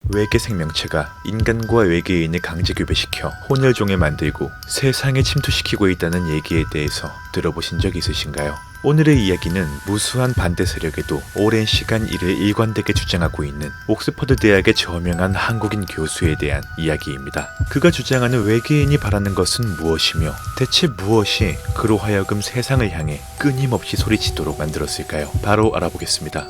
외계 생명체가 인간과 외계인을 강제 교배시켜 혼혈종을 만들고 세상에 침투시키고 있다는 얘기에 대해서 들어보신 적 있으신가요? 오늘의 이야기는 무수한 반대 세력에도 오랜 시간 이를 일관되게 주장하고 있는 옥스퍼드 대학의 저명한 한국인 교수에 대한 이야기입니다. 그가 주장하는 외계인이 바라는 것은 무엇이며 대체 무엇이 그로 하여금 세상을 향해 끊임없이 소리치도록 만들었을까요? 바로 알아보겠습니다.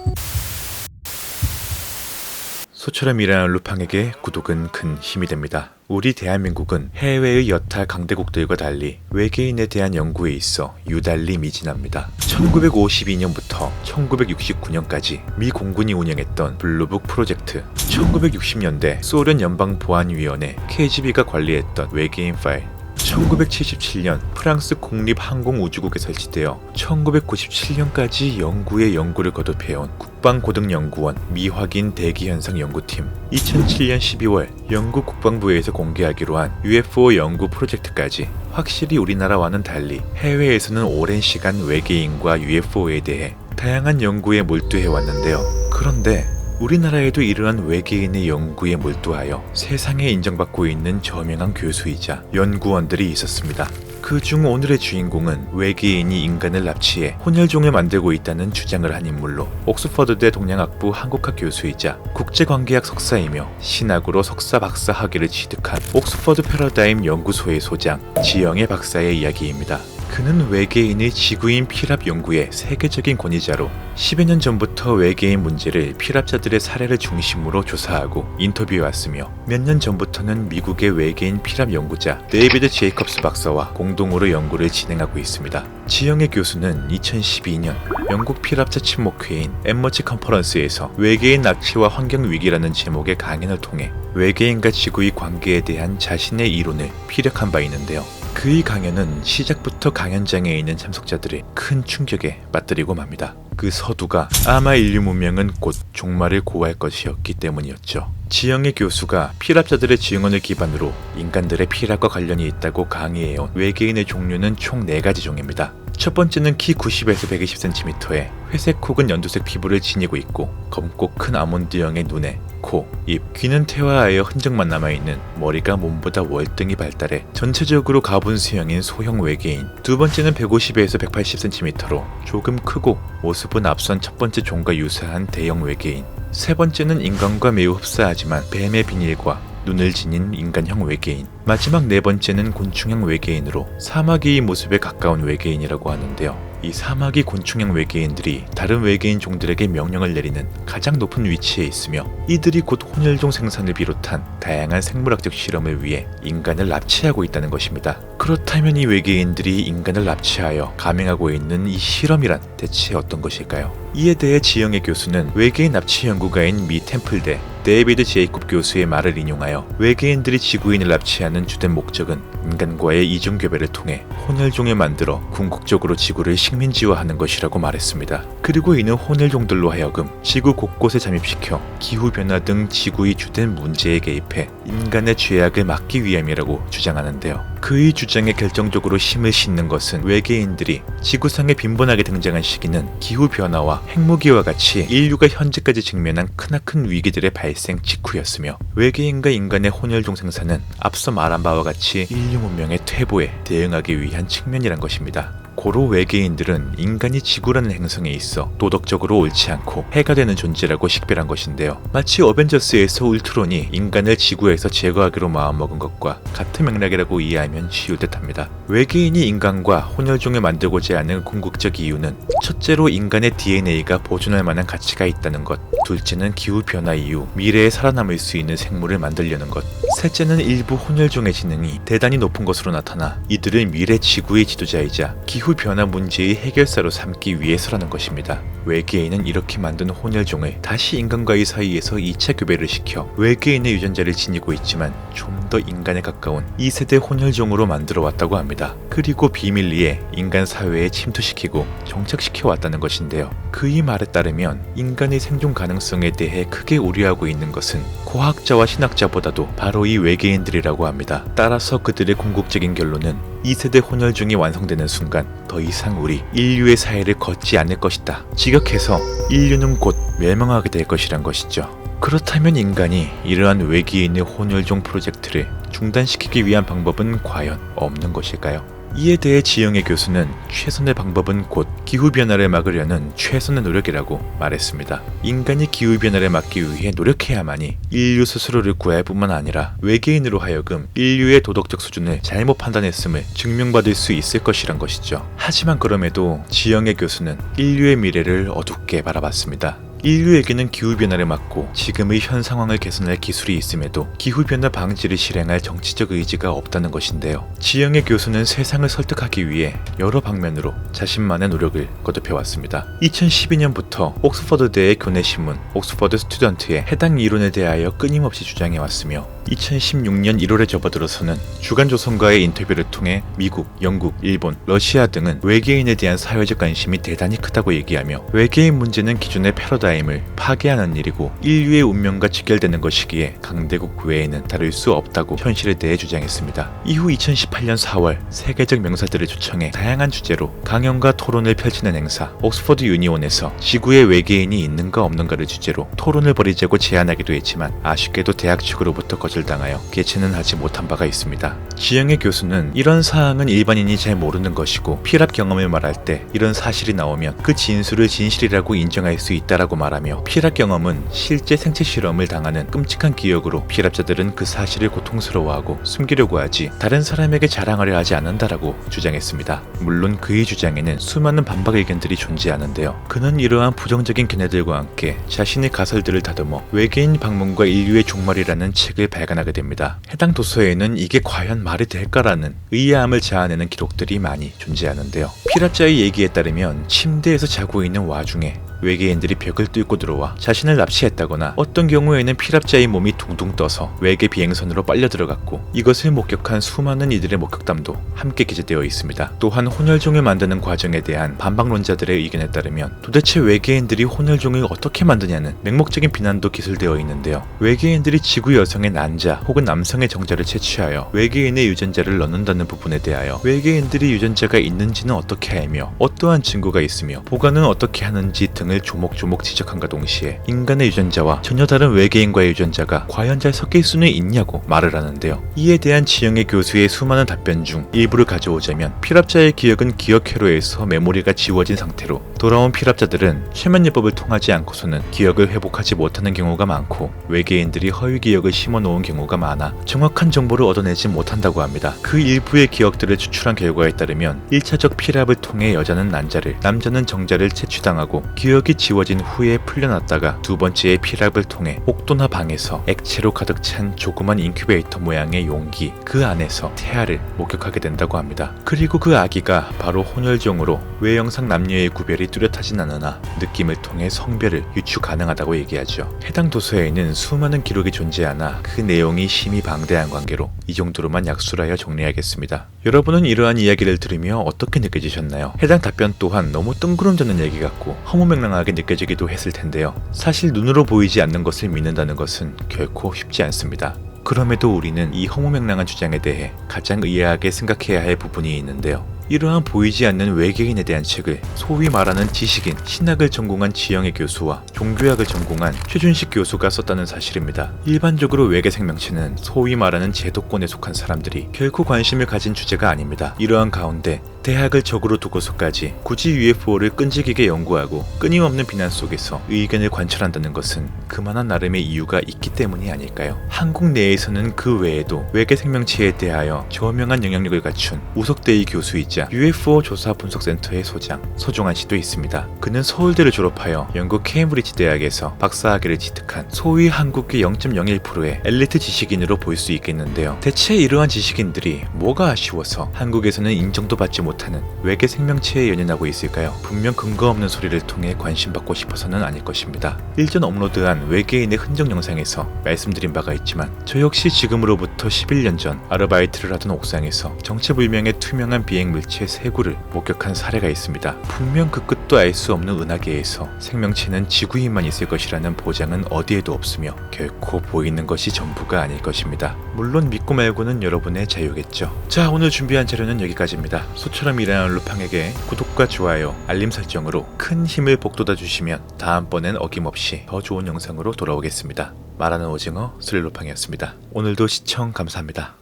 소처럼 일하는 루팡에게 구독은 큰 힘이 됩니다. 우리 대한민국은 해외의 여타 강대국들과 달리 외계인에 대한 연구에 있어 유달리 미진합니다. 1952년부터 1969년까지 미 공군이 운영했던 블루북 프로젝트, 1960년대 소련 연방보안위원회 KGB가 관리했던 외계인 파일, 1977년 프랑스 국립항공우주국에 설치되어 1997년까지 연구에 연구를 거듭해온 국방고등연구원 미확인 대기현상 연구팀, 2007년 12월 영국 국방부에서 공개하기로 한 UFO 연구 프로젝트까지 확실히 우리나라와는 달리 해외에서는 오랜 시간 외계인과 UFO에 대해 다양한 연구에 몰두해왔는데요. 그런데 우리나라에도 이러한 외계인의 연구에 몰두하여 세상에 인정받고 있는 저명한 교수이자 연구원들이 있었습니다. 그중 오늘의 주인공은 외계인이 인간을 납치해 혼혈종을 만들고 있다는 주장을 한 인물로 옥스퍼드대 동양학부 한국학 교수이자 국제관계학 석사이며 신학으로 석사 박사 학위를 취득한 옥스퍼드 패러다임 연구소의 소장 지영애 박사의 이야기입니다. 그는 외계인의 지구인 피랍 연구의 세계적인 권위자로 10여 년 전부터 외계인 문제를 피랍자들의 사례를 중심으로 조사하고 인터뷰해왔으며 몇 년 전부터는 미국의 외계인 피랍 연구자 데이비드 제이콥스 박사와 공동으로 연구를 진행하고 있습니다. 지영애 교수는 2012년 영국 피랍자 친목회인 엠머치 컨퍼런스에서 외계인 납치와 환경위기라는 제목의 강연을 통해 외계인과 지구의 관계에 대한 자신의 이론을 피력한 바 있는데요. 그의 강연은 시작부터 강연장에 있는 참석자들의 큰 충격에 빠뜨리고 맙니다. 그 서두가 아마 인류 문명은 곧 종말을 고할 것이었기 때문이었죠. 지영애 교수가 피랍자들의 증언을 기반으로 인간들의 피랍과 관련이 있다고 강의해온 외계인의 종류는 총 4가지 종입니다. 첫 번째는 키 90에서 120cm에 회색 혹은 연두색 피부를 지니고 있고 검고 큰 아몬드형의 눈에 코, 입, 귀는 퇴화하여 흔적만 남아있는 머리가 몸보다 월등히 발달해 전체적으로 가분수형인 소형 외계인. 두 번째는 150에서 180cm로 조금 크고 모습은 앞선 첫 번째 종과 유사한 대형 외계인. 세 번째는 인간과 매우 흡사하지만 뱀의 비닐과 눈을 지닌 인간형 외계인. 마지막 네 번째는 곤충형 외계인으로 사마귀의 모습에 가까운 외계인이라고 하는데요. 이 사마귀 곤충형 외계인들이 다른 외계인 종들에게 명령을 내리는 가장 높은 위치에 있으며 이들이 곧 혼혈종 생산을 비롯한 다양한 생물학적 실험을 위해 인간을 납치하고 있다는 것입니다. 그렇다면 이 외계인들이 인간을 납치하여 감행하고 있는 이 실험이란 대체 어떤 것일까요? 이에 대해 지영애 교수는 외계인 납치 연구가인 미 템플대 데이비드 제이콥 교수의 말을 인용하여 외계인들이 지구인을 납치하는 주된 목적은 인간과의 이중교배를 통해 혼혈종을 만들어 궁극적으로 지구를 식민지화하는 것이라고 말했습니다. 그리고 이는 혼혈종들로 하여금 지구 곳곳에 잠입시켜 기후변화 등 지구의 주된 문제에 개입해 인간의 죄악을 막기 위함이라고 주장하는데요. 그의 주장에 결정적으로 힘을 싣는 것은 외계인들이 지구상에 빈번하게 등장한 시기는 기후변화와 핵무기와 같이 인류가 현재까지 직면한 크나큰 위기들의 발생 직후였으며 외계인과 인간의 혼혈종 생산은 앞서 말한 바와 같이 인류 문명의 퇴보에 대응하기 위한 측면이란 것입니다. 고로 외계인들은 인간이 지구라는 행성에 있어 도덕적으로 옳지 않고 해가 되는 존재라고 식별한 것인데요. 마치 어벤져스에서 울트론이 인간을 지구에서 제거하기로 마음먹은 것과 같은 맥락이라고 이해하면 쉬울 듯합니다. 외계인이 인간과 혼혈종을 만들고자 하는 궁극적 이유는 첫째로 인간의 DNA가 보존할 만한 가치가 있다는 것, 둘째는 기후변화 이후 미래에 살아남을 수 있는 생물을 만들려는 것, 셋째는 일부 혼혈종의 지능이 대단히 높은 것으로 나타나 이들을 미래 지구의 지도자이자 기후변화 문제의 해결사로 삼기 위해서라는 것입니다. 외계인은 이렇게 만든 혼혈종을 다시 인간과의 사이에서 2차 교배를 시켜 외계인의 유전자를 지니고 있지만 좀 더 인간에 가까운 2세대 혼혈종으로 만들어 왔다고 합니다. 그리고 비밀리에 인간 사회에 침투시키고 정착시켜 왔다는 것인데요. 그의 말에 따르면 인간의 생존 가능성에 대해 크게 우려하고 있는 것은 과학자와 신학자보다도 바로 이 외계인들이라고 합니다. 따라서 그들의 궁극적인 결론은 2세대 혼혈종이 완성되는 순간 더 이상 우리 인류의 사회를 걷지 않을 것이다. 직역해서 인류는 곧 멸망하게 될 것이란 것이죠. 그렇다면 인간이 이러한 외계인의 혼혈종 프로젝트를 중단시키기 위한 방법은 과연 없는 것일까요? 이에 대해 지영애 교수는 최선의 방법은 곧 기후변화를 막으려는 최선의 노력이라고 말했습니다. 인간이 기후변화를 막기 위해 노력해야만이 인류 스스로를 구할 뿐만 아니라 외계인으로 하여금 인류의 도덕적 수준을 잘못 판단했음을 증명받을 수 있을 것이란 것이죠. 하지만 그럼에도 지영애 교수는 인류의 미래를 어둡게 바라봤습니다. 인류에게는 기후변화를 막고 지금의 현 상황을 개선할 기술이 있음에도 기후변화 방지를 실행할 정치적 의지가 없다는 것인데요. 지영애 교수는 세상을 설득하기 위해 여러 방면으로 자신만의 노력을 거듭해왔습니다. 2012년부터 옥스퍼드대의 교내신문 옥스퍼드 스튜던트에 해당 이론에 대하여 끊임없이 주장해왔으며 2016년 1월에 접어들어서는 주간조선과의 인터뷰를 통해 미국, 영국, 일본, 러시아 등은 외계인에 대한 사회적 관심이 대단히 크다고 얘기하며 외계인 문제는 기존의 패러다임을 파괴하는 일이고 인류의 운명과 직결되는 것이기에 강대국 외에는 다룰 수 없다고 현실에 대해 주장했습니다. 이후 2018년 4월 세계적 명사들을 초청해 다양한 주제로 강연과 토론을 펼치는 행사 옥스퍼드 유니온에서 지구에 외계인이 있는가 없는가를 주제로 토론을 벌이자고 제안하기도 했지만 아쉽게도 대학 측으로부터 거절당하여 개최는 하지 못한 바가 있습니다. 지영애 교수는 이런 사항은 일반인이 잘 모르는 것이고 피랍 경험을 말할 때 이런 사실이 나오면 그 진술을 진실이라고 인정할 수 있다라고 말하며 피랍 경험은 실제 생체 실험을 당하는 끔찍한 기억으로 피랍자들은 그 사실을 고통스러워하고 숨기려고 하지 다른 사람에게 자랑하려 하지 않는다라고 주장했습니다. 물론 그의 주장에는 수많은 반박 의견들이 존재하는데요. 그는 이러한 부정적인 견해들과 함께 자신의 가설들을 다듬어 외계인 방문과 인류의 종말이라는 책을 발간하게 됩니다. 해당 도서에는 이게 과연 말이 될까라는 의아함을 자아내는 기록들이 많이 존재하는데요. 피랍자의 얘기에 따르면 침대에서 자고 있는 와중에 외계인들이 벽을 뚫고 들어와 자신을 납치했다거나 어떤 경우에는 피랍자의 몸이 둥둥 떠서 외계 비행선으로 빨려 들어갔고 이것을 목격한 수많은 이들의 목격담도 함께 기재되어 있습니다. 또한 혼혈종을 만드는 과정에 대한 반박론자들의 의견에 따르면 도대체 외계인들이 혼혈종을 어떻게 만드냐는 맹목적인 비난도 기술되어 있는데요. 외계인들이 지구 여성의 난자 혹은 남성의 정자를 채취하여 외계인의 유전자를 넣는다는 부분에 대하여 외계인들이 유전자가 있는지는 어떻게 알며 어떠한 증거가 있으며 보관은 어떻게 하는지 등 을 조목조목 지적함과 동시에 인간의 유전자와 전혀 다른 외계인과의 유전자가 과연 잘 섞일 수는 있냐고 말을 하는데요. 이에 대한 지영애 교수의 수많은 답변 중 일부를 가져오자면 피랍자의 기억은 기억 회로에서 메모리가 지워진 상태로 돌아온 피랍자들은 최면예법을 통하지 않고서는 기억을 회복하지 못하는 경우가 많고 외계인들이 허위 기억을 심어놓은 경우가 많아 정확한 정보를 얻어내지 못한다고 합니다. 그 일부의 기억들을 추출한 결과에 따르면 1차적 피랍을 통해 여자는 난자를 남자는 정자를 채취당하고 기억이 지워진 후에 풀려났다가 두 번째의 피랍을 통해 옥도나 방에서 액체로 가득 찬 조그만 인큐베이터 모양의 용기 그 안에서 태아를 목격하게 된다고 합니다. 그리고 그 아기가 바로 혼혈종으로 외형상 남녀의 구별이 뚜렷하진 않으나 느낌을 통해 성별을 유추 가능하다고 얘기하죠. 해당 도서에는 수많은 기록이 존재하나 그 내용이 심히 방대한 관계로 이 정도로만 약술하여 정리하겠습니다. 여러분은 이러한 이야기를 들으며 어떻게 느껴지셨나요? 해당 답변 또한 너무 뜬구름잡는 얘기 같고 허무맹랑하게 느껴지기도 했을 텐데요. 사실 눈으로 보이지 않는 것을 믿는다는 것은 결코 쉽지 않습니다. 그럼에도 우리는 이 허무맹랑한 주장에 대해 가장 의아하게 생각해야 할 부분이 있는데요. 이러한 보이지 않는 외계인에 대한 책을 소위 말하는 지식인, 신학을 전공한 지영애 교수와 종교학을 전공한 최준식 교수가 썼다는 사실입니다. 일반적으로 외계 생명체는 소위 말하는 제도권에 속한 사람들이 결코 관심을 가진 주제가 아닙니다. 이러한 가운데 대학을 적으로 두고서까지 굳이 UFO를 끈질기게 연구하고 끊임없는 비난 속에서 의견을 관철한다는 것은 그만한 나름의 이유가 있기 때문이 아닐까요? 한국 내에서는 그 외에도 외계 생명체에 대하여 저명한 영향력을 갖춘 우석대의 교수이자 UFO 조사 분석센터의 소장 서종환 씨도 있습니다. 그는 서울대를 졸업하여 영국 케임브리지 대학에서 박사학위를 취득한 소위 한국의 0.01%의 엘리트 지식인으로 볼 수 있겠는데요. 대체 이러한 지식인들이 뭐가 아쉬워서 한국에서는 인정도 받지 못하는 외계 생명체에 연연하고 있을까요? 분명 근거 없는 소리를 통해 관심받고 싶어서는 아닐 것입니다. 일전 업로드한 외계인의 흔적 영상에서 말씀드린 바가 있지만 저 역시 지금으로부터 11년 전 아르바이트를 하던 옥상에서 정체불명의 투명한 비행물체 3구를 목격한 사례가 있습니다. 분명 그 끝도 알 수 없는 은하계에서 생명체는 지구인만 있을 것이라는 보장은 어디에도 없으며 결코 보이는 것이 전부가 아닐 것입니다. 물론 믿고 말고는 여러분의 자유겠죠. 자, 오늘 준비한 자료는 여기까지입니다. 저처럼 일하는 루팡에게 구독과 좋아요, 알림 설정으로 큰 힘을 북돋아 주시면 다음번엔 어김없이 더 좋은 영상으로 돌아오겠습니다. 말하는 오징어 수리루팡이었습니다. 오늘도 시청 감사합니다.